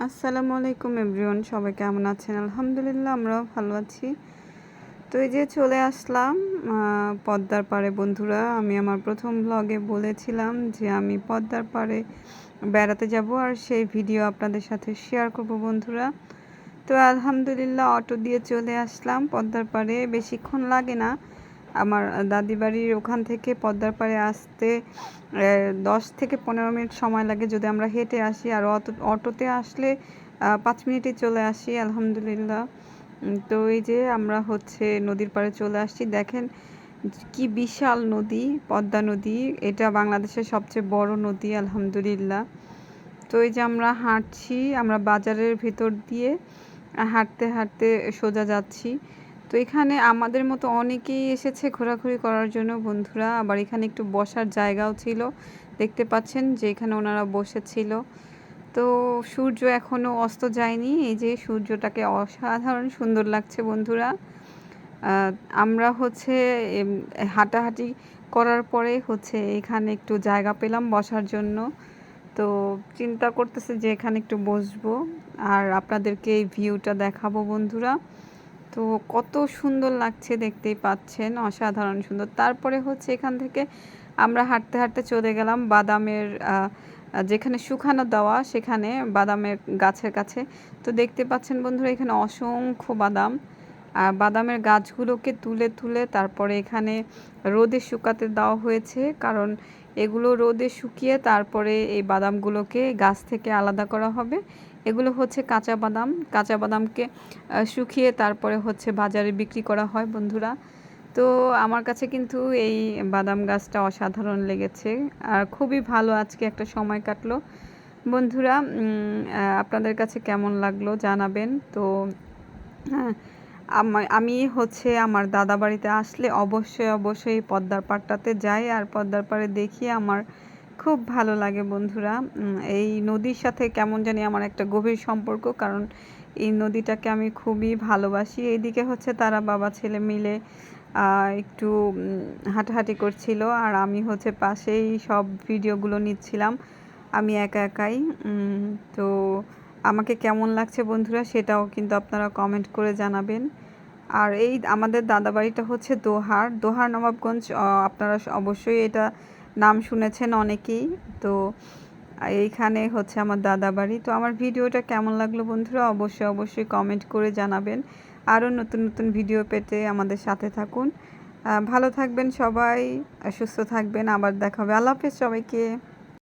আসসালামু আলাইকুম এভরিওয়ান, সবাই কেমন আছেন? আলহামদুলিল্লাহ আমরাও ভালো আছি। তো এই যে চলে আসলাম পদ্মার পাড়ে বন্ধুরা। আমি আমার প্রথম ব্লগে বলেছিলাম যে আমি পদ্মার পাড়ে বেড়াতে যাব আর সেই ভিডিও আপনাদের সাথে শেয়ার করব বন্ধুরা। তো আলহামদুলিল্লাহ অটো দিয়ে চলে আসলাম পদ্মার পাড়ে। বেশিক্ষণ লাগে না, আমার দাদি বাড়ির ওখান থেকে পদ্মার পাড়ে আসতে 10 থেকে 15 মিনিট সময় লাগে যদি আমরা হেঁটে আসি, আর অটোতে আসলে 5 মিনিটে চলে আসি আলহামদুলিল্লাহ। তো এই যে আমরা নদীর পাড়ে চলে আসছি। দেখেন কি বিশাল নদী, পদ্মা নদী। এটা বাংলাদেশের সবচেয়ে বড় নদী আলহামদুলিল্লাহ। তো এই যে আমরা হাঁটছি, আমরা বাজারের ভেতর দিয়ে হাঁটতে হাঁটতে সোজা যাচ্ছি। তো এখানে আমাদের মতো অনেকেই এসেছে ঘোরাঘুরি করার জন্য বন্ধুরা। আবার এখানে একটু বসার জায়গাও ছিল, দেখতে পাচ্ছেন যে এখানে ওনারা বসেছিল। তো সূর্য এখনও অস্ত যায়নি, এই যে সূর্যটাকে অসাধারণ সুন্দর লাগছে বন্ধুরা। আমরা হাঁটাহাঁটি করার পরে এখানে একটু জায়গা পেলাম বসার জন্য। তো চিন্তা করতেছে যে এখানে একটু বসবো আর আপনাদেরকে এই ভিউটা দেখাবো বন্ধুরা। তো কত সুন্দর লাগছে দেখতেই পাচ্ছেন, অসাধারণ সুন্দর। তারপরে এখান থেকে আমরা হাঁটতে হাঁটতে চলে গেলাম বাদামের যেখানে শুকানো দেওয়া, সেখানে বাদামের গাছের কাছে। তো দেখতে পাচ্ছেন বন্ধুরা এখানে অসংখ্য বাদাম, আর বাদামের গাছগুলোকে তুলে তুলে তারপরে এখানে রোদে শুকাতে দেওয়া হয়েছে, কারণ এগুলো রোদে শুকিয়ে তারপরে এই বাদামগুলোকে গাছ থেকে আলাদা করা হবে। এগুলো কাঁচা বাদাম। কাঁচা বাদামকে শুকিয়ে তারপরে বাজারে বিক্রি করা হয় বন্ধুরা। তো আমার কাছে কিন্তু এই বাদাম গাছটা অসাধারণ লেগেছে আর খুবই ভালো আজকে একটা সময় কাটলো বন্ধুরা। আপনাদের কাছে কেমন লাগলো জানাবেন। তো হ্যাঁ, আমি আমার দাদা বাড়িতে আসলে অবশ্যই পদ্মার পাড়টাতে যাই, আর পদ্মার পাড়ে দেখি আমার খুব ভালো লাগে বন্ধুরা। এই নদীর সাথে কেমন জানি আমার একটা গভীর সম্পর্ক, কারণ এই নদীটাকে আমি খুবই ভালোবাসি। এইদিকে তারা বাবা ছেলে মিলে একটু হাঁটাহাঁটি করছিল, আর আমি পাশেই সব ভিডিওগুলো নিচ্ছিলাম আমি একা একাই। তো আমাকে কেমন লাগছে বন্ধুরা সেটাও কিন্তু আপনারা কমেন্ট করে জানাবেন। আর এই আমাদের দাদাবাড়িটা দোহার নবাবগঞ্জ। আপনারা অবশ্যই এটা নাম শুনেছেন অনেকেই। তো এইখানে আমার দাদাবাড়ি। তো আমার ভিডিওটা কেমন লাগলো বন্ধুরা অবশ্যই কমেন্ট করে জানাবেন। আরও নতুন নতুন ভিডিও পেতে আমাদের সাথে থাকুন। ভালো থাকবেন সবাই, সুস্থ থাকবেন। আবার দেখা হবে। আল্লাহ হাফেজ সবাইকে।